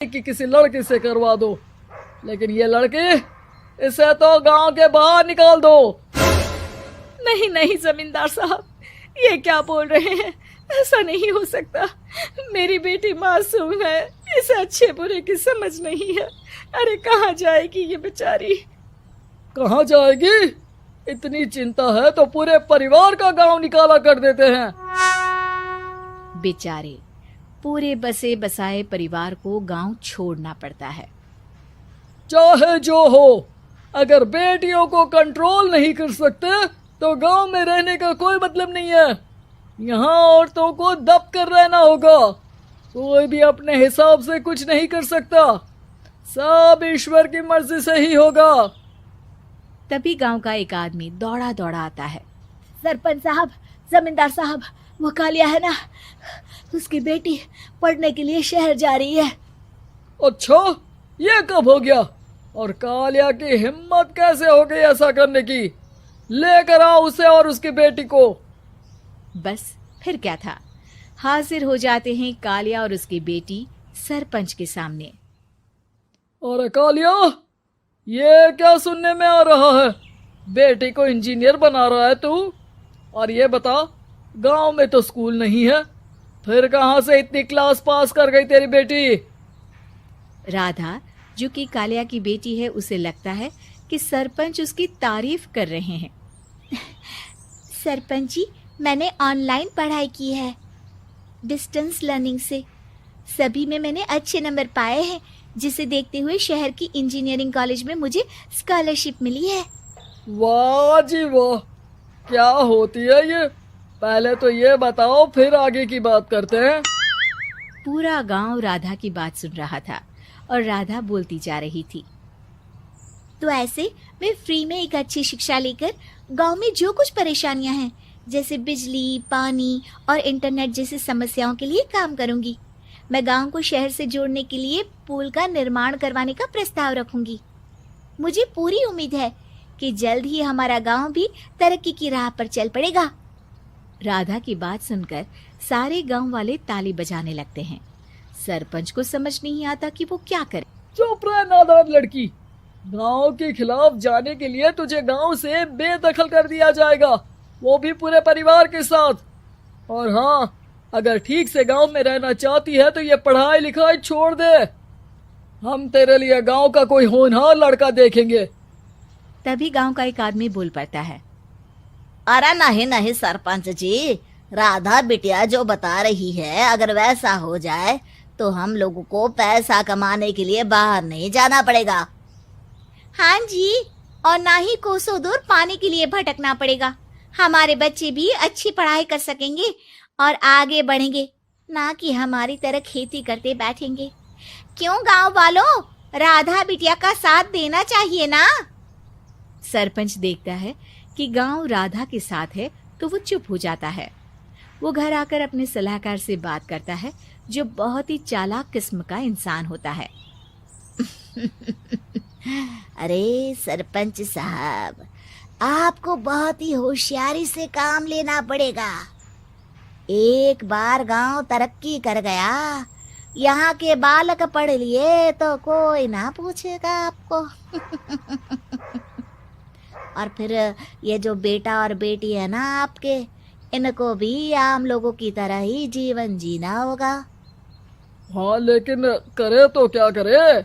कि किसी लड़के से करवा दो, लेकिन ये लड़की, इसे तो गांव के बाहर निकाल दो। नहीं नहीं जमींदार साहब, ये क्या बोल रहे हैं? ऐसा नहीं हो सकता। मेरी बेटी मासूम है, इसे अच्छे बुरे की समझ नहीं है। अरे कहाँ जाएगी ये बेचारी? कहाँ जाएगी? इतनी चिंता है तो पूरे परिवार का गांव निकाला कर देते हैं। बेचारे पूरे बसे बसाए परिवार को गांव छोड़ना पड़ता है। चाहे जो हो, अगर बेटियों को कंट्रोल नहीं कर सकते तो गांव में रहने का कोई मतलब नहीं है। यहाँ औरतों को दब कर रहना होगा। कोई भी अपने हिसाब से कुछ नहीं कर सकता, सब ईश्वर की मर्जी से ही होगा। तभी गांव का एक आदमी दौड़ा दौड़ा आता है। सरपंच साहब, जमींदार साहब, वो कालिया है ना, उसकी बेटी पढ़ने के लिए शहर जा रही है। अच्छा, ये कब हो गया? और कालिया की हिम्मत कैसे हो गई ऐसा करने की? लेकर आओ उसे और उसकी बेटी को। बस फिर क्या था, हाजिर हो जाते हैं कालिया और उसकी बेटी सरपंच के सामने। अरे कालिया, ये क्या सुनने में आ रहा है? बेटी को इंजीनियर बना रहा है तू? और ये बता, गांव में तो स्कूल नहीं है, फिर कहां से इतनी क्लास पास कर गई तेरी बेटी? राधा, जो कि कालिया की बेटी है, उसे लगता है कि सरपंच उसकी तारीफ कर रहे हैं। सरपंच जी, मैंने ऑनलाइन पढ़ाई की है, डिस्टेंस लर्निंग से। सभी में मैंने अच्छे नंबर पाए हैं, जिसे देखते हुए शहर की इंजीनियरिंग कॉलेज में मुझे स्कॉलरशिप मिली है। वाह जी वाह, क्या होती है ये? पहले तो ये बताओ, फिर आगे की बात करते हैं। पूरा गांव राधा की बात सुन रहा था और राधा बोलती जा रही थी। तो ऐसे मैं फ्री में एक अच्छी शिक्षा लेकर गांव में जो कुछ परेशानियां हैं, जैसे बिजली, पानी और इंटरनेट जैसी समस्याओं के लिए काम करूंगी। मैं गांव को शहर से जोड़ने के लिए पुल का निर्माण करवाने का प्रस्ताव रखूंगी। मुझे पूरी उम्मीद है कि जल्द ही हमारा गांव भी तरक्की की राह पर चल पड़ेगा। राधा की बात सुनकर सारे गांव वाले ताली बजाने लगते हैं। सरपंच को समझ नहीं आता कि वो क्या करे। चुप रह नादान लड़की, गांव के खिलाफ जाने के लिए तुझे गांव से बेदखल कर दिया जाएगा, वो भी पूरे परिवार के साथ। और हाँ, अगर ठीक से गांव में रहना चाहती है तो ये पढ़ाई लिखाई छोड़ दे। हम तेरे लिए गांव का कोई होनहार लड़का देखेंगे। तभी गांव का एक आदमी बोल पड़ता है। अरे नहीं नहीं सरपंच जी, राधा बिटिया जो बता रही है, अगर वैसा हो जाए तो हम लोगों को पैसा कमाने के लिए बाहर नहीं जाना पड़ेगा। हाँ जी, और ना ही कोसों दूर पानी के लिए भटकना पड़ेगा। हमारे बच्चे भी अच्छी पढ़ाई कर सकेंगे और आगे बढ़ेंगे, ना कि हमारी तरह खेती करते बैठेंगे। क्यों गांव वालों, राधा बिटिया का साथ देना चाहिए ना। सरपंच देखता है कि गांव राधा के साथ है तो वो चुप हो जाता है। वो घर आकर अपने सलाहकार से बात करता है, जो बहुत ही चालाक किस्म का इंसान होता है। अरे सरपंच साहब, आपको बहुत ही होशियारी से काम लेना पड़ेगा। एक बार गांव तरक्की कर गया, यहाँ के बालक पढ़ लिए तो कोई ना पूछेगा आपको। और फिर ये जो बेटा और बेटी है ना आपके, इनको भी आम लोगों की तरह ही जीवन जीना होगा। हाँ, लेकिन करे तो क्या करे?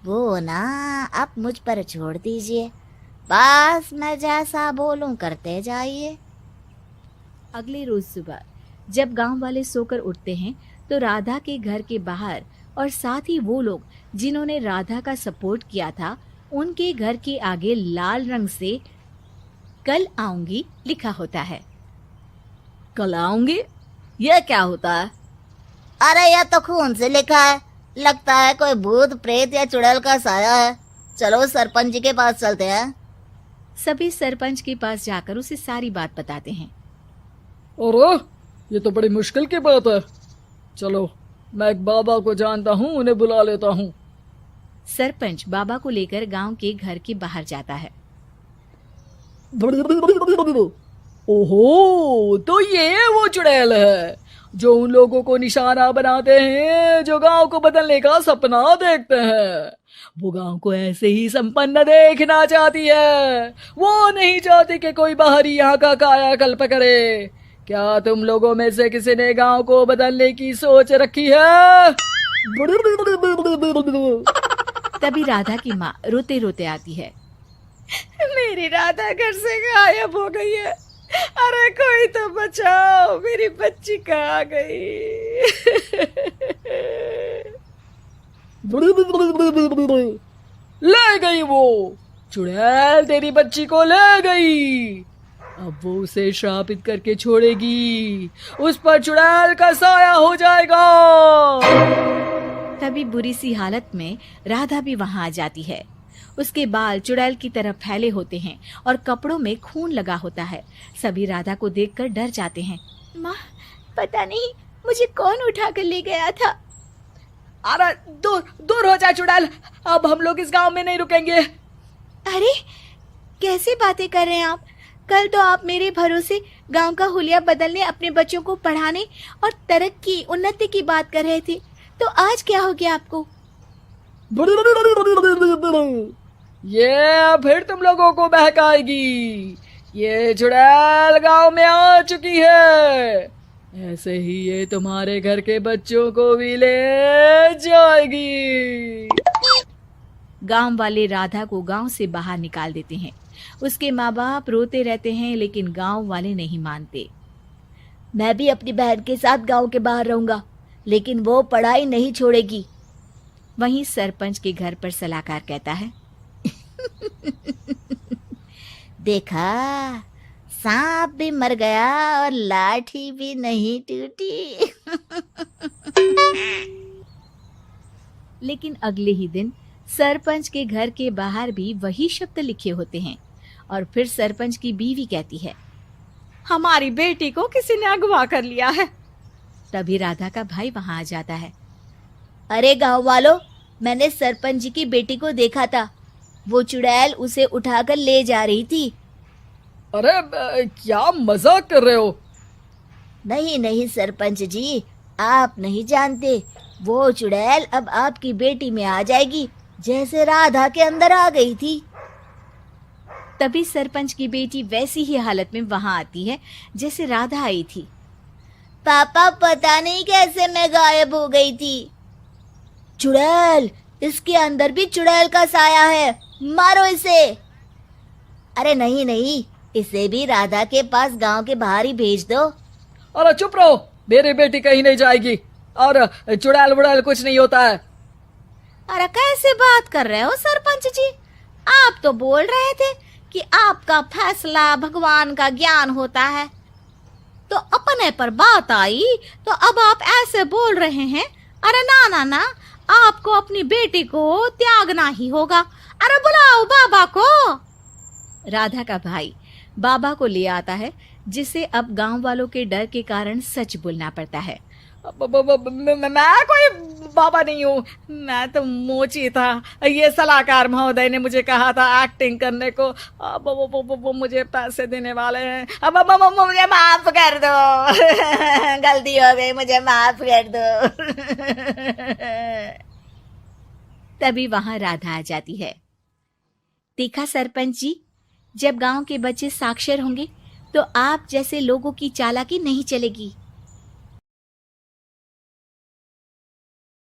वो ना आप मुझ पर छोड़ दीजिए, बस मैं जैसा बोलूं करते जाइए। अगले रोज सुबह जब गांव वाले सोकर उठते हैं तो राधा के घर के बाहर और साथ ही वो लोग जिन्होंने राधा का सपोर्ट किया था, उनके घर के आगे लाल रंग से कल आऊंगी लिखा होता है। कल आऊंगी? ये क्या होता है? अरे यह तो खून से लिखा है, लगता है कोई भूत प्रेत या चुड़ैल का साया है। चलो सरपंच जी के पास चलते हैं। सभी सरपंच के पास जाकर उसे सारी बात बताते हैं। और ये तो बड़ी मुश्किल की बात है। चलो, मैं एक बाबा को जानता हूँ, उन्हें बुला लेता हूँ। सरपंच बाबा को लेकर गांव के घर के बाहर जाता है। ओहो, तो ये वो चुड़ैल है जो उन लोगों को निशाना बनाते हैं जो गांव को बदलने का सपना देखते हैं। वो गांव को ऐसे ही संपन्न देखना चाहती है। वो नहीं चाहती कि कोई बाहरी यहाँ का कायाकल्प करे। क्या तुम लोगों में से किसी ने गांव को बदलने की सोच रखी है? तभी राधा की माँ रोते रोते आती है। मेरी राधा घर से गायब हो गई है। अरे कोई तो बचाओ, मेरी बच्ची कहाँ गई? ले गई वो चुड़ैल, तेरी बच्ची को ले गई। अब वो उसे श्रापित करके छोड़ेगी। उस पर चुड़ैल का साया हो जाएगा। तभी बुरी सी हालत में राधा भी वहां आ जाती है। उसके बाल चुड़ैल की तरह फैले होते हैं और कपड़ों में खून लगा होता है। सभी राधा को देखकर डर जाते हैं। माँ, पता नहीं मुझे कौन उठा कर ले गया था। अरे दूर दूर हो जा चुड़ैल, अब हम लोग इस गांव में नहीं रुकेंगे। अरे कैसी बातें कर रहे हैं आप? कल तो आप मेरे भरोसे गांव का हुलिया बदलने, अपने बच्चों को पढ़ाने और तरक्की उन्नति की बात कर रहे थे, तो आज क्या हो गया आपको? ये फिर तुम लोगों को बहकाएगी। ये चुड़ैल गांव में आ चुकी है। ऐसे ही ये तुम्हारे घर के बच्चों को भी ले जाएगी। गांव वाले राधा को गांव से बाहर निकाल देते हैं। उसके माँ बाप रोते रहते हैं, लेकिन गांव वाले नहीं मानते। मैं भी अपनी बहन के साथ गांव के बाहर रहूंगा, लेकिन वो पढ़ाई नहीं छोड़ेगी। वहीं सरपंच के घर पर सलाहकार कहता है, देखा, सांप भी मर गया और लाठी भी नहीं टूटी। लेकिन अगले ही दिन सरपंच के घर के बाहर भी वही शब्द लिखे होते हैं। और फिर सरपंच की बीवी कहती है, हमारी बेटी को किसी ने अगवा कर लिया है। तभी राधा का भाई वहां आ जाता है। अरे गांव वालों, मैंने सरपंच जी की बेटी को देखा था। वो चुड़ैल उसे उठाकर ले जा रही थी। अरे क्या मजाक कर रहे हो? नहीं नहीं सरपंच जी, आप नहीं जानते। वो चुड़ैल अब आपकी बेटी में आ जाएगी, जैसे राधा के अंदर आ गई थी। तभी सरपंच की बेटी वैसी ही हालत में वहां आती है जैसे राधा आई थी। पापा, पता नहीं कैसे मैं गायब हो गई थी। चुड़ैल, इसके अंदर भी चुड़ैल का साया है, मारो इसे। अरे नहीं नहीं, इसे भी राधा के पास गांव के बाहर ही भेज दो। अरे चुप रहो, मेरी बेटी कहीं नहीं जाएगी और चुड़ैल बुड़ैल कुछ नहीं होता है। अरे कैसे बात कर रहे हो सरपंच जी? आप तो बोल रहे थे कि आपका फैसला भगवान का ज्ञान होता है, तो अपने पर बात आई तो अब आप ऐसे बोल रहे हैं। अरे ना ना ना, आपको अपनी बेटी को त्यागना ही होगा। अरे बुलाओ बाबा को। राधा का भाई बाबा को ले आता है, जिसे अब गांव वालों के डर के कारण सच बोलना पड़ता है। मैं कोई बाबा नहीं हूँ, मैं तो मोची था। ये सलाहकार महोदय ने मुझे कहा था एक्टिंग करने को। अब वो मुझे पैसे देने वाले हैं। अब मुझे माफ कर दो। गलती हो गई, मुझे माफ कर दो। तभी वहां राधा आ जाती है। देखा सरपंच जी, जब गांव के बच्चे साक्षर होंगे तो आप जैसे लोगों की चालाकी नहीं चलेगी।